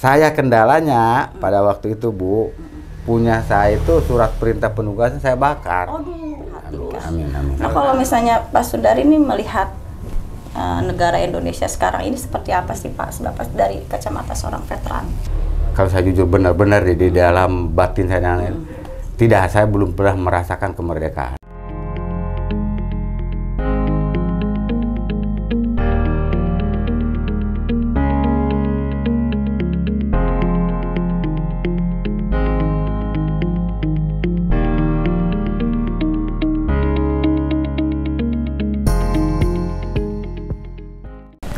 saya kendalanya pada waktu itu Bu, punya saya itu surat perintah penugasan saya bakar. Amin, amin. Nah, kalau misalnya Pak Sundari ini melihat negara Indonesia sekarang ini seperti apa sih Pak, dari kacamata seorang veteran? Kalau saya jujur benar-benar di dalam batin saya, tidak, saya belum pernah merasakan kemerdekaan.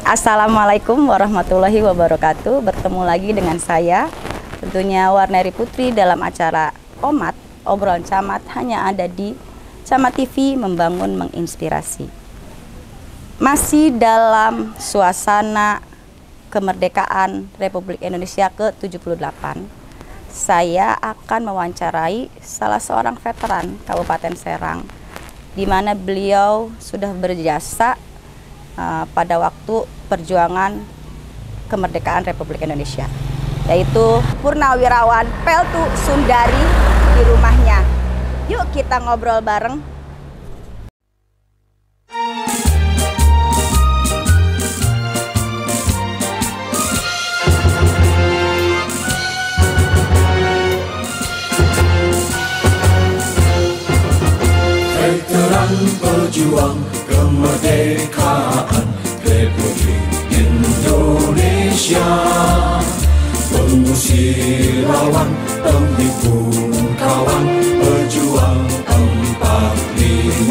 Assalamualaikum warahmatullahi wabarakatuh. Bertemu lagi dengan saya, tentunya Warneri Putri, dalam acara OMAT, obrolan camat, hanya ada di Camat TV, membangun menginspirasi. Masih dalam suasana kemerdekaan Republik Indonesia ke-78, saya akan mewawancarai salah seorang veteran Kabupaten Serang, di mana beliau sudah berjasa pada waktu perjuangan kemerdekaan Republik Indonesia, yaitu Purnawirawan Peltu Sundari di rumahnya. Yuk kita ngobrol bareng. Veteran pejuang kemerdekaan Republik Indonesia, pengusir lawan, penghimpun kawan, pejuang 45.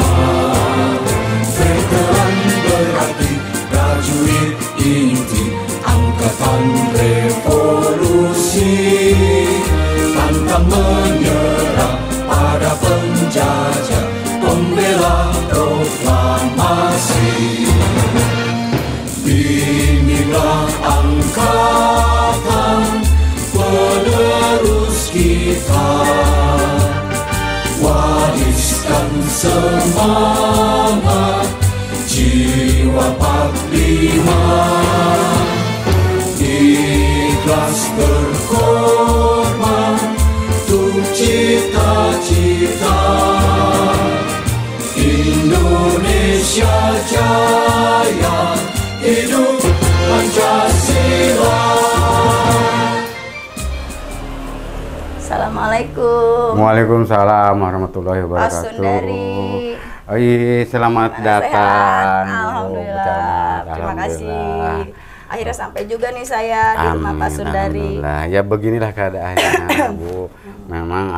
Veteran berarti prajurit inti angkatan revolusi, pantang menyerah pada penjajah, pembela proklamasi. Inilah angkatan penerus kita, wariskan semangat jiwa 45, ikhlas berkorban untuk cita-cita. Indonesia jaya, hidup Pancasila. Assalamualaikum. Waalaikumsalam warahmatullahi Pak wabarakatuh. Sundari. Oh iya, selamat datang. Alhamdulillah. Terima kasih. Akhirnya sampai juga nih saya di rumah Pak Sundari. Alhamdulillah. Ya beginilah keadaannya Bu. Memang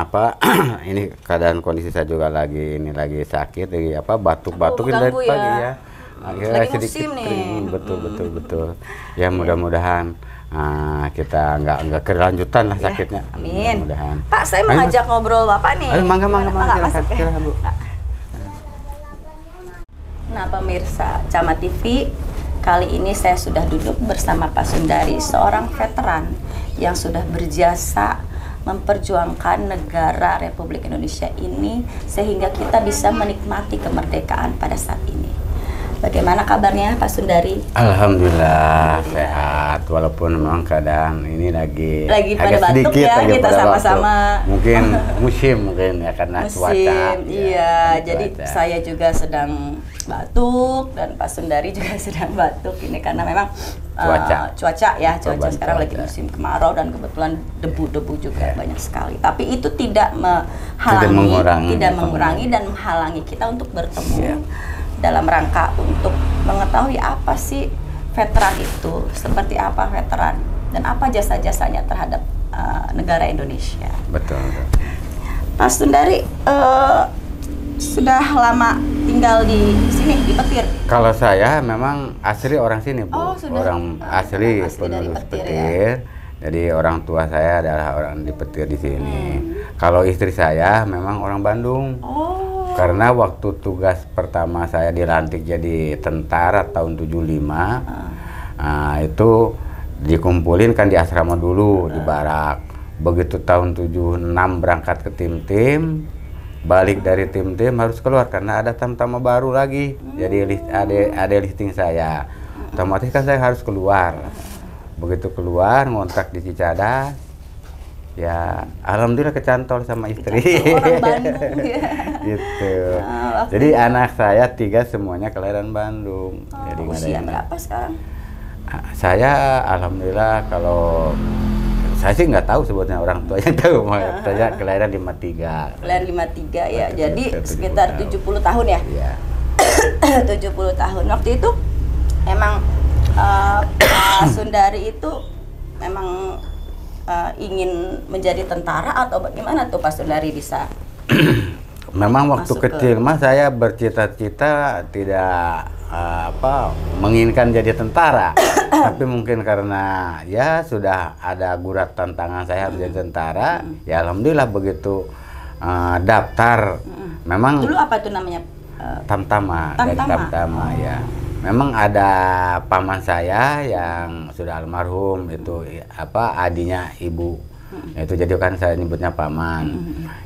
ini keadaan kondisi saya juga lagi sakit, lagi batuk-batuk dari pagi ya. Lagi musim nih. Betul. Ya mudah-mudahan kita nggak kelanjutan lah sakitnya. Amin. Mudah-mudahan. Pak, saya mengajak ngobrol Bapak nih. Ayo, mangga, silakan Bu. Nah, pemirsa Camat TV, kali ini saya sudah duduk bersama Pak Sundari, seorang veteran yang sudah berjasa memperjuangkan negara Republik Indonesia ini sehingga kita bisa menikmati kemerdekaan pada saat ini. Bagaimana kabarnya Pak Sundari? Alhamdulillah sehat, walaupun memang keadaan ini lagi pada agak batuk sedikit ya, kita sama-sama. Mungkin musim ya karena cuaca. Iya, jadi saya juga sedang batuk dan Pak Sundari juga sedang batuk ini karena memang cuaca sekarang lagi musim kemarau dan kebetulan debu-debu juga banyak sekali. Tapi itu tidak mengurangi dan menghalangi kita untuk bertemu dalam rangka untuk mengetahui apa sih veteran itu, seperti apa veteran dan apa jasa-jasanya terhadap negara Indonesia. Betul. Pak Sundari sudah lama tinggal di sini, di Petir? Kalau saya memang asli orang sini Bu. Oh, orang asli penulis Petir. Ya? Jadi orang tua saya adalah orang di Petir di sini. Kalau istri saya memang orang Bandung. Karena waktu tugas pertama saya dilantik jadi tentara tahun 75, itu dikumpulin kan di asrama dulu di barak. Begitu tahun 76 berangkat ke tim-tim, balik dari tim-tim harus keluar karena ada tamtama baru lagi. Jadi ada listing saya. Otomatis kan saya harus keluar. begitu keluar ngontrak di Cicadas, ya alhamdulillah kecantol sama istri. Orang Bandung ya. Gitu. Jadi anak saya 3 semuanya kelahiran Bandung. Jadi Usia berapa sekarang? Saya alhamdulillah, kalau saya sih nggak tahu sebetulnya, orang tua yang tahu. Saya kelahiran 53. Kelahiran 53 ya. Jadi sekitar 70 tahun ya. Iya. 70 tahun. Waktu itu emang Pak Sundari itu memang ingin menjadi tentara atau bagaimana tuh Pak Sundari bisa? Memang waktu kecil mah saya bercita-cita tidak menginginkan jadi tentara, tapi mungkin karena ya sudah ada gurat tantangan saya harus jadi tentara, ya alhamdulillah begitu daftar. Memang dulu apa tuh namanya? Tamtama, dari Tamtama ya. Memang ada paman saya yang sudah almarhum, itu adinya ibu. Itu jadi kan saya nyebutnya paman.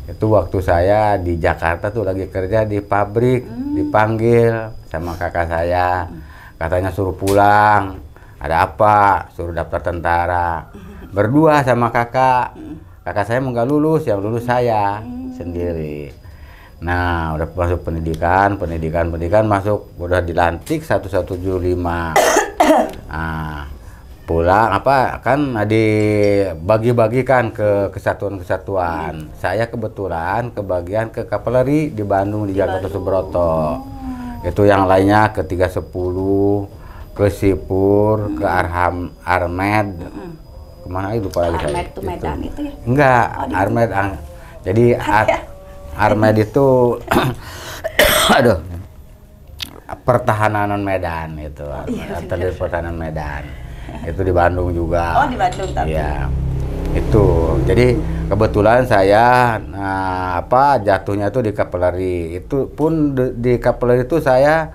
Itu waktu saya di Jakarta tuh lagi kerja di pabrik, dipanggil sama kakak saya, katanya suruh pulang. Ada apa? Suruh daftar tentara. Berdua sama kakak. Kakak saya nggak lulus, yang lulus saya sendiri. Nah, udah masuk pendidikan masuk, udah dilantik 1175. Nah, pulang kan dibagi-bagikan ke kesatuan-kesatuan. Saya kebetulan kebagian ke Kavaleri di Bandung, di Jakarta Subroto. Itu yang lainnya ke 310, ke Sipur, ke Armed. Kemana itu lupa lagi saya. Armed itu Medan itu ya? Enggak, Armed. Jadi Armed itu aduh, pertahanan Medan itu. Artileri pertahanan Medan. Itu di Bandung juga. Oh, di Bandung tapi. Iya. Itu. Jadi kebetulan saya jatuhnya itu di Kavaleri. Itu pun di Kavaleri itu saya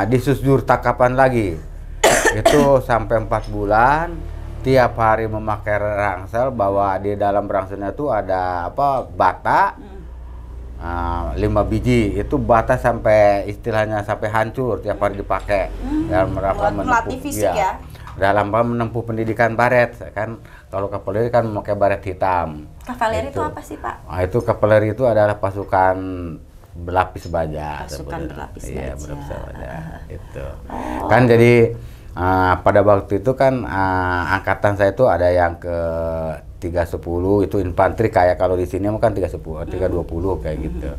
disusdur takapan lagi. Itu sampai 4 bulan, tiap hari memakai rangsel, bahwa di dalam rangselnya itu ada bata. 5 biji, itu bata sampai istilahnya sampai hancur, tiap hari dipakai dalam rangka melatih fisik ya. Dalam menempuh pendidikan baret kan. Kalau Kavaleri kan memakai baret hitam. Kavaleri itu apa sih, Pak? Nah, itu Kavaleri itu adalah pasukan berlapis baja. Pasukan berlapis baja. Iya, berlapis baja. Itu. Kan jadi pada waktu itu kan angkatan saya itu ada yang ke 310 itu infanteri, kayak kalau di sini kan 320 kayak gitu.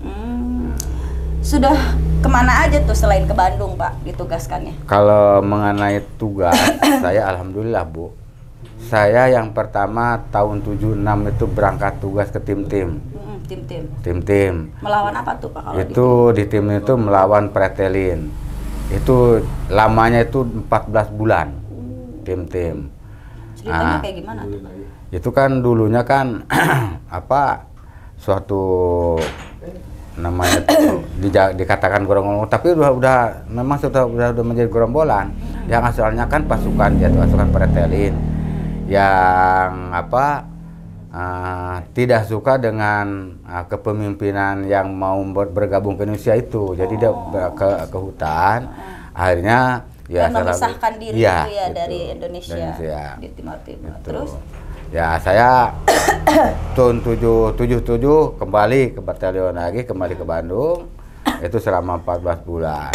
Sudah kemana aja tuh selain ke Bandung, Pak, ditugaskannya? Kalau mengenai tugas, saya alhamdulillah, Bu. Saya yang pertama tahun 76 itu berangkat tugas ke tim-tim. Tim-tim. Melawan apa tuh, Pak? Kalau itu di tim itu melawan Pretelin. Itu lamanya itu 14 bulan. Tim-tim. Ceritanya kayak gimana tuh, Pak? Itu kan dulunya kan suatu namanya dikatakan gerombolan, tapi udah memang sudah menjadi gerombolan. Yang asalnya kan pasukan Pretelin yang tidak suka dengan kepemimpinan yang mau bergabung ke Indonesia itu. Jadi dia ke hutan, akhirnya ya memisahkan diri ya, gitu. Dari Indonesia di Timur Timur. Gitu. Terus ya saya tahun 77 kembali ke batalion lagi, kembali ke Bandung. Itu selama 14 bulan.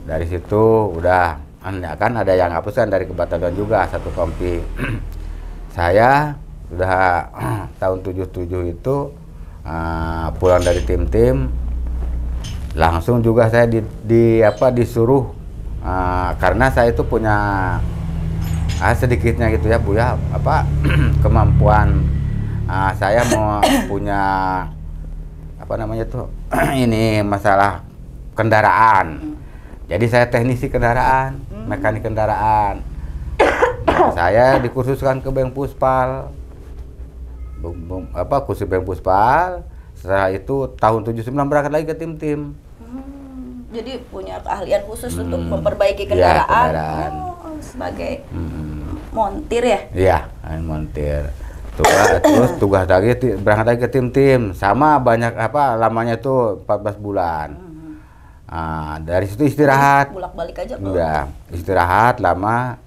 Dari situ udah kan ada yang hapusan dari ke batalion juga, satu kompi. Saya udah tahun 77 itu pulang dari tim-tim, langsung juga saya disuruh karena saya itu punya sedikitnya gitu ya, Bu ya, kemampuan saya mau punya ini masalah kendaraan. Jadi saya teknisi kendaraan, mekanik kendaraan. Saya dikursuskan ke Beng Puspal. Kursus Beng Puspal. Setelah itu tahun 79 berangkat lagi ke tim-tim. Jadi punya keahlian khusus untuk memperbaiki kendaraan. Ya, kendaraan. Sebagai montir ya? Iya, montir. Terus tugas lagi berangkat lagi ke tim-tim. Sama banyak lamanya itu 14 bulan. Dari situ istirahat. Bolak-balik aja, Bro. Udah, istirahat lama.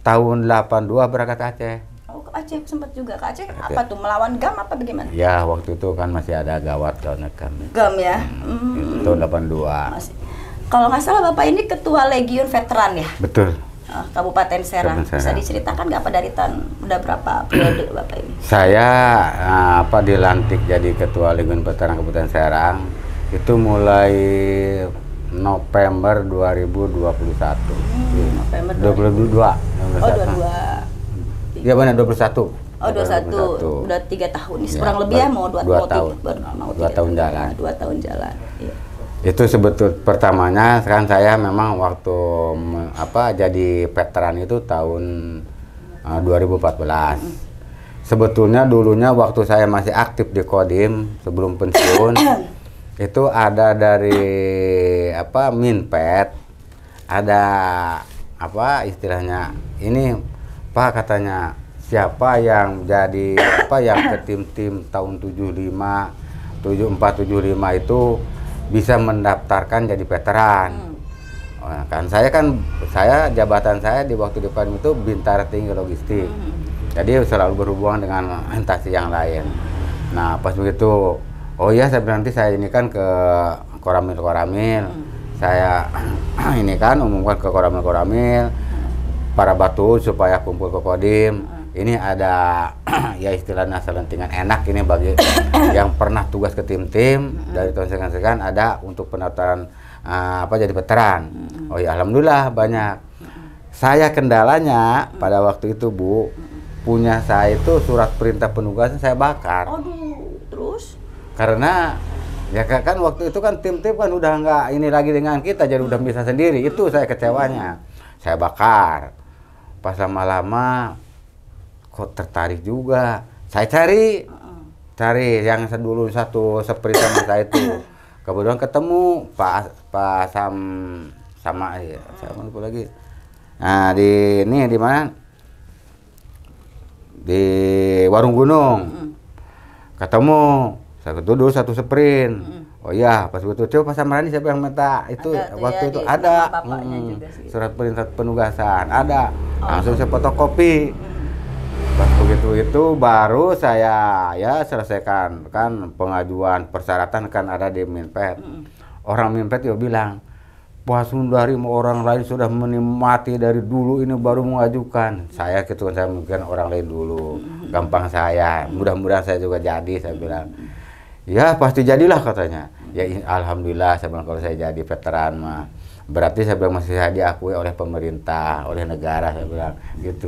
tahun 82 berangkat ke Aceh. Oh, ke Aceh sempat juga. Ke Aceh apa tuh, melawan GAM apa bagaimana? Ya, waktu itu kan masih ada gawat lawan GAM. GAM ya. Itu tahun 82. Masih. Kalau nggak salah Bapak ini ketua Legiun Veteran ya? Betul. Kabupaten Serang. Bisa diceritakan nggak apa dari udah berapa periode Bapak ini? Saya dilantik jadi ketua Legiun Veteran Kabupaten Serang itu mulai November 2021. November 22. Oh, 22. Iya benar 21. Oh, 21. Udah 3 tahun. Ini kurang lebih ya mau 2 tahun. 2 tahun jalan. 2 tahun jalan. Iya. Itu sebetulnya pertamanya kan saya memang waktu jadi veteran itu tahun 2014. Sebetulnya dulunya waktu saya masih aktif di Kodim sebelum pensiun itu ada dari Minpet, ada istilahnya ini Pak, katanya siapa yang jadi yang ke tim tahun 75 itu bisa mendaftarkan jadi veteran. Saya jabatan saya di waktu depan itu Bintara Tinggi Logistik. Jadi selalu berhubungan dengan instansi yang lain. Nah, pas begitu, nanti saya ini kan ke Koramil. Saya ini kan umumkan ke Koramil para batu supaya kumpul ke Kodim. Ini ada ya istilahnya selentingan enak ini bagi yang pernah tugas ke tim-tim dari tahun sekian ada untuk pendaftaran jadi veteran. Oh ya, alhamdulillah banyak. Saya kendalanya pada waktu itu Bu, punya saya itu surat perintah penugasan saya bakar. Aduh, terus? Karena ya kan waktu itu kan tim-tim kan udah nggak ini lagi dengan kita, jadi udah bisa sendiri. Itu saya kecewanya. Saya bakar. Pas lama-lama kok tertarik juga. Saya cari yang dulu satu seperti sama saya itu. Kebetulan ketemu Pak sama saya lupa lagi. Nah, di mana? Di Warung Gunung. Ketemu. Saya dulu satu sprint. Oh iya, pas betul coba Pak Samrani siapa yang minta itu waktu itu ada surat perintah penugasan ada. Langsung saya fotokopi. Pas begitu itu baru saya selesaikan kan pengajuan persyaratan kan ada di Minpet. Orang Minpet juga bilang, Pak Sundari orang lain sudah menikmati dari dulu ini baru mengajukan. Saya mungkin orang lain dulu. Gampang saya. Mudah-mudahan saya juga jadi, saya bilang. Ya pasti jadilah katanya. Ya alhamdulillah saya bilang kalau saya jadi veteran mah. Berarti saya bilang masih saya diakui oleh pemerintah, oleh negara saya bilang gitu.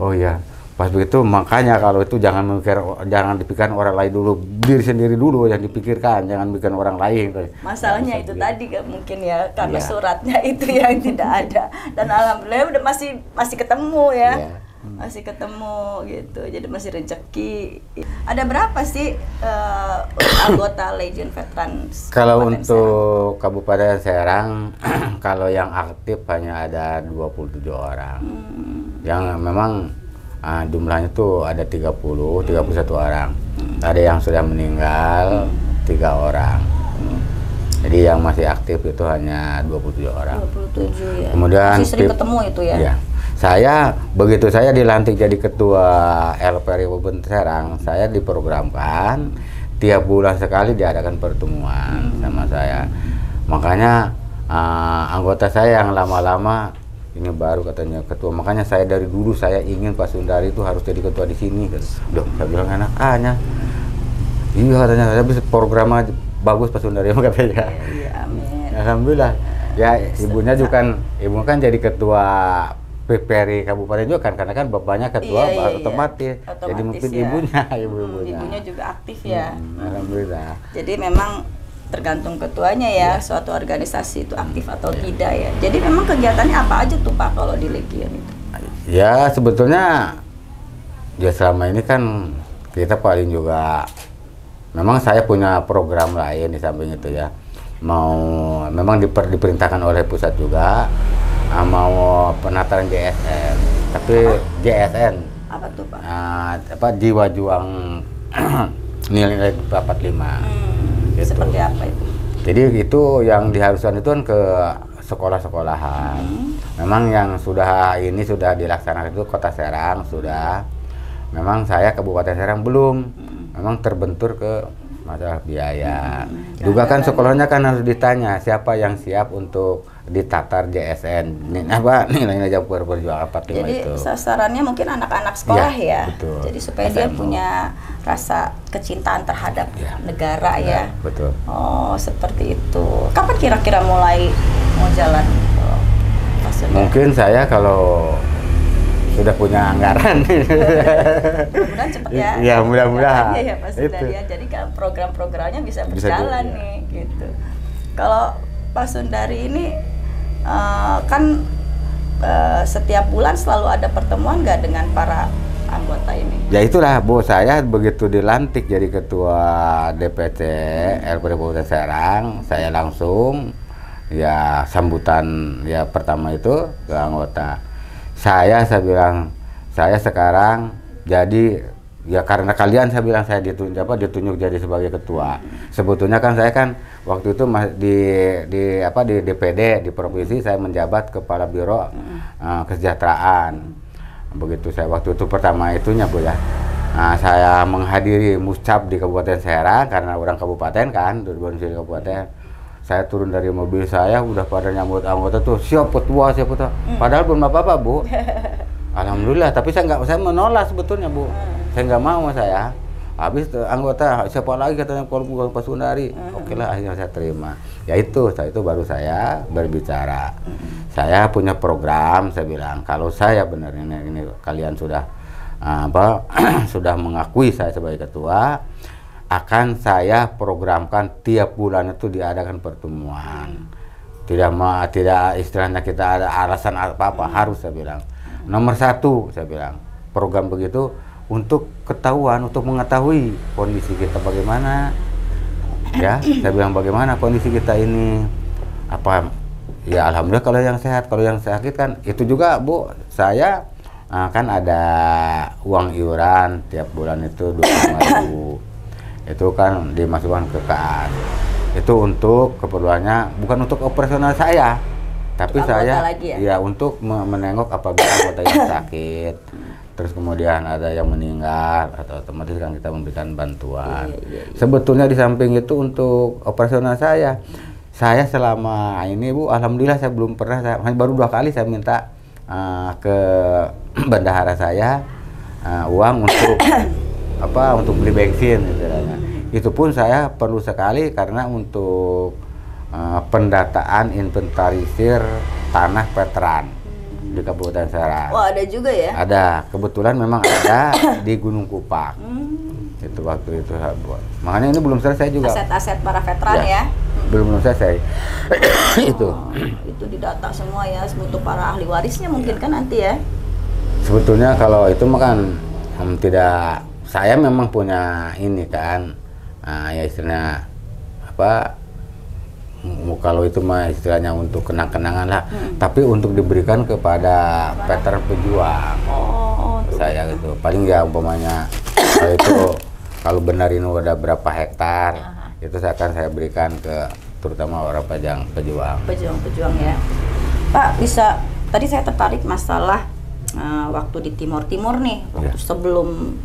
Oh ya. Pas begitu makanya kalau itu jangan dipikirkan orang lain dulu, diri sendiri dulu yang dipikirkan, jangan bikin orang lain. Masalahnya itu tadi kan mungkin ya karena suratnya itu yang tidak ada dan alhamdulillah udah masih ketemu ya. Masih ketemu gitu. Jadi masih rezeki. Ada berapa sih anggota Legiun Veteran? Kalau untuk Kabupaten Serang kalau yang aktif hanya ada 27 orang. Yang memang jumlahnya tuh ada 31 orang. Ada yang sudah meninggal 3 orang. Jadi yang masih aktif itu hanya 27 orang. 27 ya. Kemudian masih sering ketemu itu ya. Iya. Begitu saya dilantik jadi ketua LPR Kabupaten Serang, saya diprogramkan tiap bulan sekali diadakan pertemuan sama saya. Makanya anggota saya yang lama-lama ini baru katanya ketua, makanya saya dari dulu saya ingin Pak Sundari itu harus jadi ketua di sini. Loh, saya bilang anak-anaknya, iya katanya saya bisa program aja bagus Pak Sundari katanya. Iya, amin. Alhamdulillah. Ya ibunya juga ibu kan jadi ketua PPRI Kabupaten juga kan, karena kan bapaknya ketua otomatis. Jadi mungkin ibunya. Ibunya juga aktif ya. Alhamdulillah. Jadi memang tergantung ketuanya ya, suatu organisasi itu aktif atau tidak ya. Jadi memang kegiatannya apa aja tuh Pak kalau di Legiun itu? Ya sebetulnya ya selama ini kan kita paling juga memang saya punya program lain di samping itu ya. Memang diperintahkan oleh pusat juga mau penataran JSN. Tapi JSN apa tuh Pak? Jiwa Juang nilai 45. Gitu. Seperti apa itu? Jadi itu yang diharuskan itu kan ke sekolah-sekolahan. Memang yang ini sudah dilaksanakan itu Kota Serang sudah. Memang saya Kabupaten Serang belum. Memang terbentur ke masalah biaya. Juga kan sekolahnya kan harus ditanya siapa yang siap untuk ditatar JSN. Nilainya jam perjuangan 45 Jadi itu. sasarannya mungkin anak-anak sekolah ya. Betul. Jadi supaya dia punya rasa kecintaan terhadap negara ya. Betul. Oh, seperti itu. Kapan kira-kira mulai mau jalan? Mungkin saya kalau sudah punya anggaran. Mudah-mudahan cepat ya. Iya, mudah-mudahan. Ya, Pak Sundari. Jadi kan program-programnya bisa berjalan nih, gitu. Kalau Pak Sundari ini kan setiap bulan selalu ada pertemuan nggak dengan para anggota ini? Ya itulah Bu, saya begitu dilantik jadi ketua DPC LPD Kabupaten Serang, saya langsung ya sambutan ya pertama itu ke anggota. Saya bilang saya sekarang jadi ya karena kalian saya bilang saya ditunjuk jadi sebagai ketua. Sebetulnya kan saya kan waktu itu di DPD di provinsi saya menjabat kepala biro kesejahteraan. Begitu saya waktu itu pertama itunya Bu ya. Nah, saya menghadiri muscap di Kabupaten Serang karena orang kabupaten kan, di kabupaten. Saya turun dari mobil saya udah pada nyambut anggota tuh siap ketua. Padahal belum apa-apa Bu. Alhamdulillah, tapi saya menolak sebetulnya Bu. Saya nggak mau saya. Habis anggota siapa lagi katanya kalau bukan Pak Sundari. Oke lah akhirnya saya terima. Ya itu, setelah itu baru saya berbicara. Saya punya program, saya bilang kalau saya benar ini kalian sudah sudah mengakui saya sebagai ketua, akan saya programkan tiap bulan itu diadakan pertemuan. Tidak istilahnya kita ada alasan apa-apa, harus saya bilang. Nomor satu saya bilang, program begitu untuk mengetahui kondisi kita bagaimana. Ya, saya bilang bagaimana kondisi kita ini. Ya alhamdulillah kalau yang sehat, kalau yang sakit kan itu juga Bu, saya kan ada uang iuran tiap bulan itu 25.000. Itu kan dimasukkan ke kas. Itu untuk keperluannya bukan untuk operasional saya, tapi saya ya untuk menengok apabila anggota yang sakit, terus kemudian ada yang meninggal atau otomatis kan kita memberikan bantuan. Sebetulnya di samping itu untuk operasional saya selama ini Bu, alhamdulillah saya belum pernah, baru 2 kali saya minta ke bendahara saya uang untuk beli bensin istilahnya. Itu pun saya perlu sekali karena untuk pendataan inventarisir tanah veteran di Kabupaten Serang. Oh, ada juga ya? Ada, kebetulan memang ada di Gunung Kupak. Itu waktu itu saya buat. Makanya ini belum selesai juga. Aset-aset para veteran ya? Belum selesai. Itu didata semua ya untuk para ahli warisnya mungkin kan nanti ya? Sebetulnya kalau itu makan tidak, saya memang punya ini kan, ya istilahnya kalau itu mah istilahnya untuk kenang-kenangan lah, tapi untuk diberikan kepada veteran pejuang. Saya gitu, paling ya umpamanya kalau itu kalau benar ini udah berapa hektar, itu saya berikan ke terutama orang pejuang. Pejuang ya. Pak, bisa tadi saya tertarik masalah waktu di Timor nih, waktu sebelum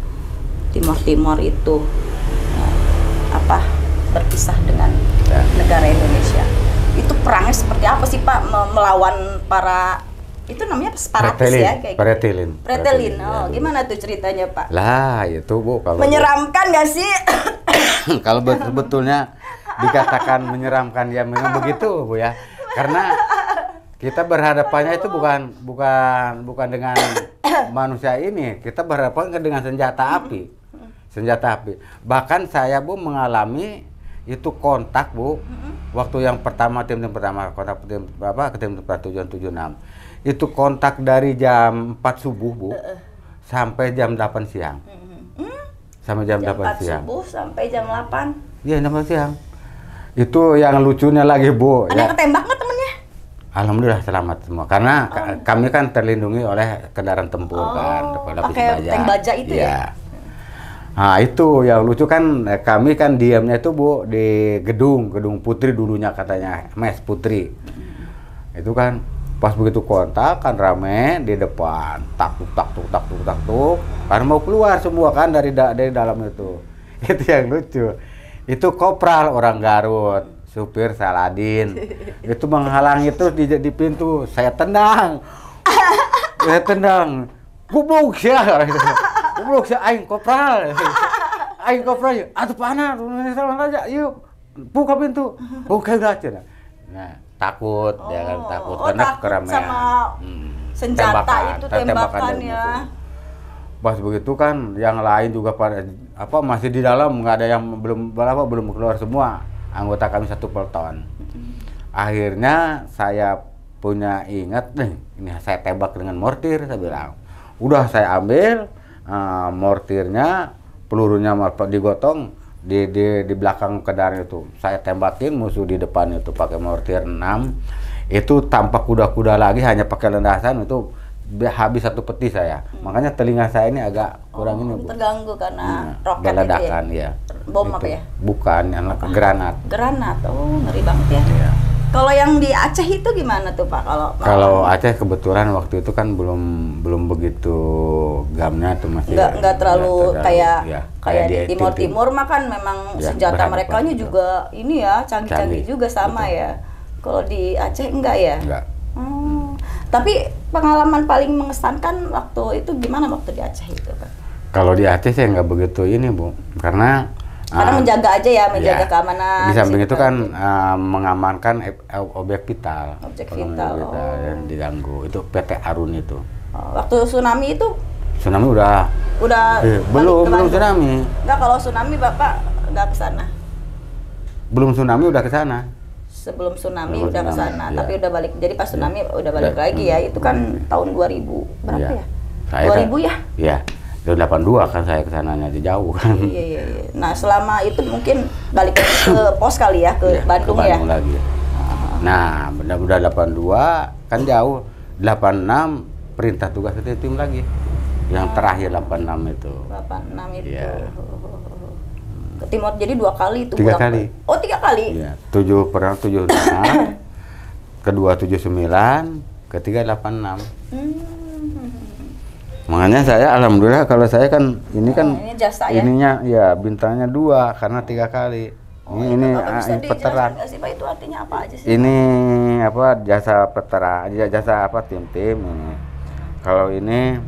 Timor itu berpisah dengan negara Indonesia. Itu perangnya seperti apa sih Pak melawan para itu namanya separatis ya kayak Pretelin. Oh, gimana tuh ceritanya Pak? Lah, itu Bu kalau menyeramkan nggak sih? Kalau sebetulnya dikatakan menyeramkan ya memang begitu Bu ya. Karena kita berhadapannya itu bukan dengan manusia ini, kita berhadapan dengan senjata api. Bahkan saya Bu mengalami itu kontak Bu, waktu yang pertama tim pertama kontak tim tujuan 76 itu kontak dari jam 4 subuh Bu sampai jam 8 siang. Sampai jam 8 siang. Subuh sampai jam 8. Iya, 8 siang. Itu yang lucunya lagi Bu. Ada ketembak nggak temennya? Alhamdulillah selamat semua karena kami kan terlindungi oleh kendaraan tempur kan, pakai tank baja itu ya. Nah itu yang lucu kan, kami kan diamnya itu Bu di gedung Putri dulunya katanya, Mes Putri. Itu kan Pas begitu kontak kan rame di depan, tak tuk, karena mau keluar semua kan dari dalam itu. Itu yang lucu. Itu kopral orang Garut, supir Saladin. Itu menghalang itu di pintu, saya tendang. Goblok ya. Goblok ya aing kopral. Aing kopral, atuh panah, aja, yuk buka pintu. Buka aja. Nah, takut dia kan takut karena keramaian sama senjata itu tembakan ya. Pas begitu kan yang lain juga pada masih di dalam, nggak ada yang belum keluar semua anggota kami satu peleton. Akhirnya saya punya ingat nih, ini saya tembak dengan mortir, saya bilang udah saya ambil mortirnya, pelurunya digotong di belakang kendaraan itu, saya tembakin musuh di depan itu pakai mortir 6. Itu tanpa kuda-kuda lagi, hanya pakai lendasan itu habis satu peti saya. Makanya telinga saya ini agak kurang ini, Bu. Terganggu karena roket ledakan itu ya. Bom itu. apa ya? Bukan, granat. Granat, ngeri banget ya. Ya. Kalau yang di Aceh itu gimana tuh Pak? Kalau Aceh kebetulan waktu itu kan belum begitu gamnya tuh, masih nggak terlalu kayak di Timur mah kan memang ya, senjata merekanya juga ini ya canggih-canggih juga sama betul. Ya. Kalau di Aceh enggak ya? Enggak. Tapi pengalaman paling mengesankan waktu itu gimana waktu di Aceh itu Pak? Kalau di Aceh saya nggak begitu ini Bu, karena menjaga aja ya, menjaga keamanan. Di samping itu kan mengamankan objek vital. Objek vital. Yang diganggu. Itu PT Arun itu. Waktu tsunami itu? Tsunami udah. Belum tsunami. Enggak, kalau tsunami Bapak nggak ke sana? Belum tsunami udah ke sana. Sebelum tsunami udah ke sana, ya. Tapi udah balik. Jadi pas tsunami udah balik lagi ya. Itu kan tahun 2000 berapa ya? 2000 ya? Iya. 82 kan saya kesananya di jauh kan. Iya. Nah selama itu mungkin balik ke pos kali ya, ke Bandung ya. Lagi. Nah udah 82 kan jauh. 86 perintah tugas itu tim lagi. Yang terakhir 86 itu. 86 itu. Ya. Ke Timur jadi 2 kali itu. 3 kali. Oh 3 kali. Iya. 7 pernah 76. Kedua 79, ketiga 86. Makanya saya alhamdulillah kalau saya kan ini kan ini jasa, ya? Ininya ya bintangnya 2 karena 3 kali. Ini veteran. Sih, Pak, itu artinya apa aja sih? Ini jasa veteran, jasa tim ini. Kalau ini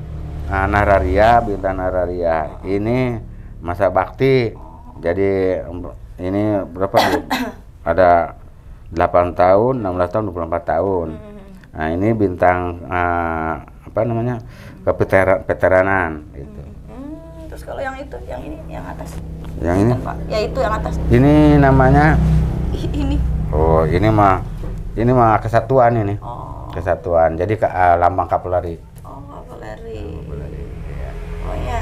Nararia, bintang Nararia. Ini masa bakti. Jadi ini berapa Bu? Ada 8 tahun, 16 tahun, 24 tahun. Nah, ini bintang veteranan itu. Terus kalau yang itu, yang ini, yang atas. Yang ini? Ya itu yang atas. Ini namanya. Ini. Oh, ini mah kesatuan ini. Oh. Kesatuan. Jadi lambang Kapolri. Oh, Kapolri. Ya. Oh ya.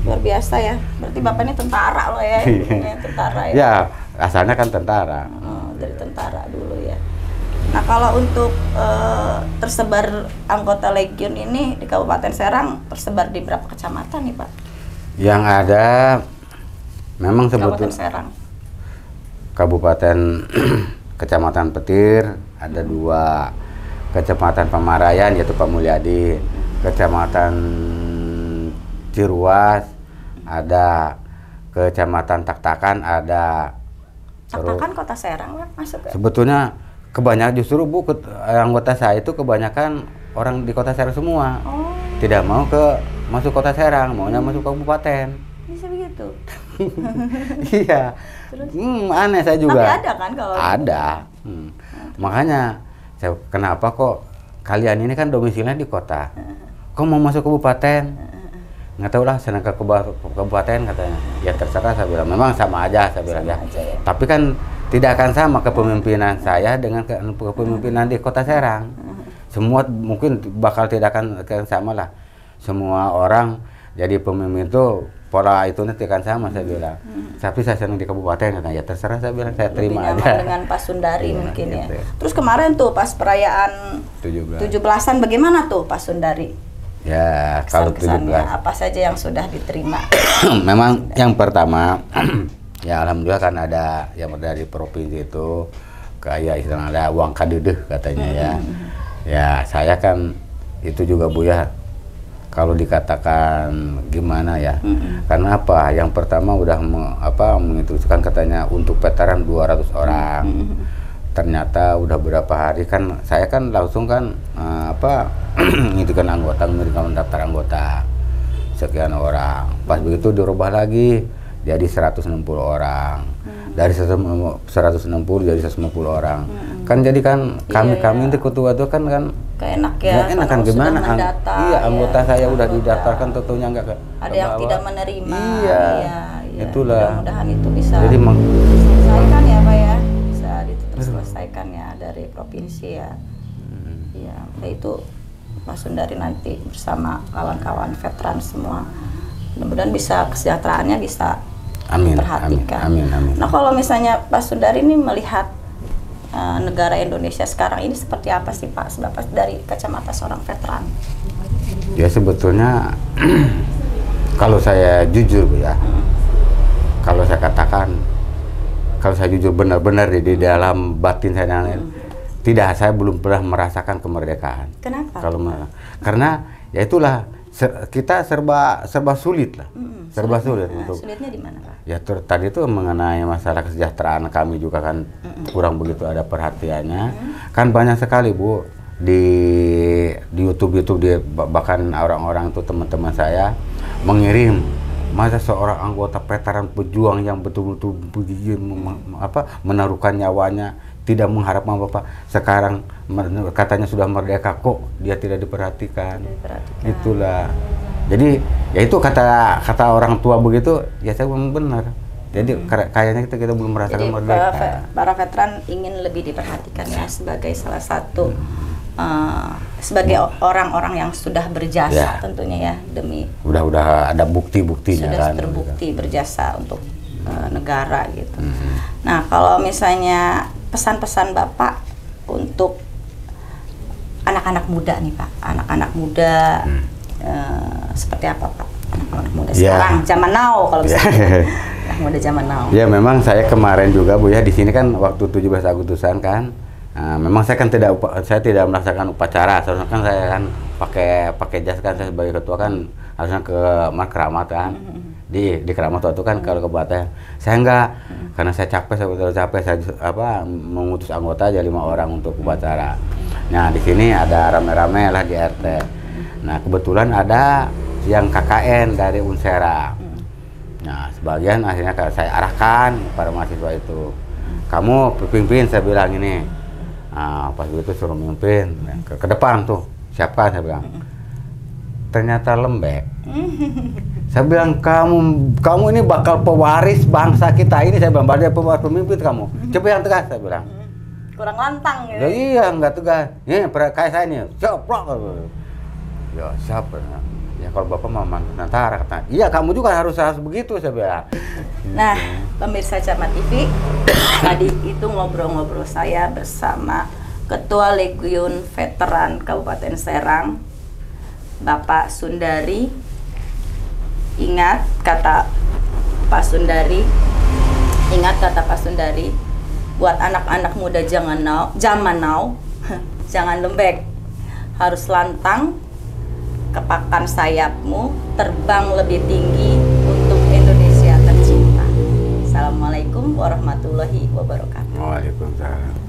Luar biasa ya. Berarti Bapak ini tentara loh ya. Tentara ya. Ya, asalnya kan tentara. Dari tentara dulu ya. Nah kalau untuk tersebar anggota Legiun ini di Kabupaten Serang tersebar di berapa kecamatan nih Pak? Yang ada memang sebetulnya Serang. Kabupaten Kecamatan Petir ada 2, Kecamatan Pamarayan yaitu Pak Mulyadi, Kecamatan Ciruas ada, Kecamatan Taktakan ada. Taktakan Kota Serang Pak masuk ya? Sebetulnya kebanyakan justru Bu anggota saya itu kebanyakan orang di Kota Serang semua. Oh. Tidak mau masuk Kota Serang, maunya masuk kabupaten. Bisa begitu. Iya. Aneh saya juga. Tapi ada kan kalau ada. Makanya kenapa kok kalian ini kan domisilinya di kota. Kok mau masuk kabupaten? Nggak tahu lah, senang ke kabupaten katanya. Ya terserah saya bilang. Memang sama aja saya bilang ya. Tapi kan tidak akan sama kepemimpinan saya dengan kepemimpinan di Kota Serang. Semua mungkin bakal tidak akan sama lah. Semua orang jadi pemimpin itu pola itu nanti akan sama saya bilang. Tapi saya senang di kabupaten katanya. Ya terserah saya bilang, saya terima aja. Dengan Pak Sundari mungkin ya. Terus kemarin tuh pas perayaan 17-an bagaimana tuh Pak Sundari? Ya kalau 17 apa saja yang sudah diterima? Memang yang pertama ya alhamdulillah kan ada yang dari provinsi itu kayak istilah ada uang kadedeh katanya ya. Ya, saya kan itu juga Bu ya, kalau dikatakan gimana ya, karena apa? Yang pertama udah menginstruksikan katanya untuk veteran 200 orang. Ternyata udah berapa hari kan, saya kan langsung kan itu kan anggota, memberikan daftar anggota sekian orang. Pas begitu dirubah lagi jadi 160 orang. Dari 160 jadi 150 orang. Kan jadi kan kami itu ketua itu kan keenak ya. Enak kan gimana? Iya, anggota saya udah didaftarkan, tentunya enggak ada yang tidak menerima. Iya. Itulah. Mudah-mudahan itu bisa jadi diselesaikan ya Pak ya. Bisa diselesaikan ya dari provinsi ya. Iya, itu Pak Sundari nanti bersama kawan-kawan veteran semua. Mudah-mudahan bisa kesejahteraannya bisa diperhatikan. Amin. Nah, kalau misalnya Pak Sundari ini melihat negara Indonesia sekarang ini seperti apa sih Pak, dari kacamata seorang veteran? Ya sebetulnya kalau saya jujur Bu ya, kalau saya katakan, kalau saya jujur benar-benar di dalam batin saya, tidak, saya belum pernah merasakan kemerdekaan. Kenapa? Karena ya itulah, kita serba sulit lah, serba sulit untuk. Sulitnya di mana Pak? Ya tadi itu mengenai masalah kesejahteraan kami juga kan kurang begitu ada perhatiannya. Kan banyak sekali Bu di YouTube bahkan orang-orang itu teman-teman saya mengirim, masa seorang anggota veteran pejuang yang betul-betul menaruhkan nyawanya, tidak mengharapkan Bapak, sekarang katanya sudah merdeka kok dia tidak diperhatikan. Itulah. Jadi ya itu kata orang tua begitu, ya saya memang benar. Jadi kayaknya kita belum merasakan merdeka. Para veteran ingin lebih diperhatikan ya, sebagai salah satu sebagai orang-orang yang sudah berjasa tentunya ya, demi udah ada bukti-buktinya sudah terbukti berjasa untuk negara gitu. Nah, kalau misalnya pesan-pesan Bapak untuk anak-anak muda nih Pak, anak-anak muda seperti apa Pak? Anak muda sekarang, zaman now kalau bisa. Anak muda zaman now. Ya memang saya kemarin juga Bu ya, di sini kan waktu 17 Agustusan kan, memang saya kan tidak merasakan upacara. Seharusnya kan saya kan pakai jas kan, saya sebagai ketua kan harusnya ke Keramat kan. Di Keramat waktu kan kalau ke Batam. Saya enggak, karena saya capek, saya betul capek, saya mengutus anggota aja 5 orang untuk upacara. Nah, di sini ada rame-rame lah di RT. Nah, kebetulan ada yang KKN dari Unsera. Nah, sebagian akhirnya saya arahkan para mahasiswa itu. Kamu pimpin, saya bilang ini. Nah, pas begitu suruh mimpin ke depan tuh. Siapa saya bilang. Ternyata lembek. Saya bilang kamu ini bakal pewaris bangsa kita ini, saya bilang, dia pewaris pemimpin kamu. Coba yang tegas, saya bilang. Kurang lantang gitu. Ya, iya, enggak tegas. Ini kayak saya nih. Siapa? Ya siapa? Ya kalau Bapak mau mantan tentara, kata. Iya, kamu juga harus begitu, saya bilang. Nah, pemirsa Camat TV, tadi itu ngobrol-ngobrol saya bersama Ketua Legiun Veteran Kabupaten Serang, Bapak Sundari. Ingat kata Pak Sundari, buat anak-anak muda zaman now, jangan lembek, harus lantang, kepakan sayapmu, terbang lebih tinggi untuk Indonesia tercinta. Assalamualaikum warahmatullahi wabarakatuh. Waalaikumsalam.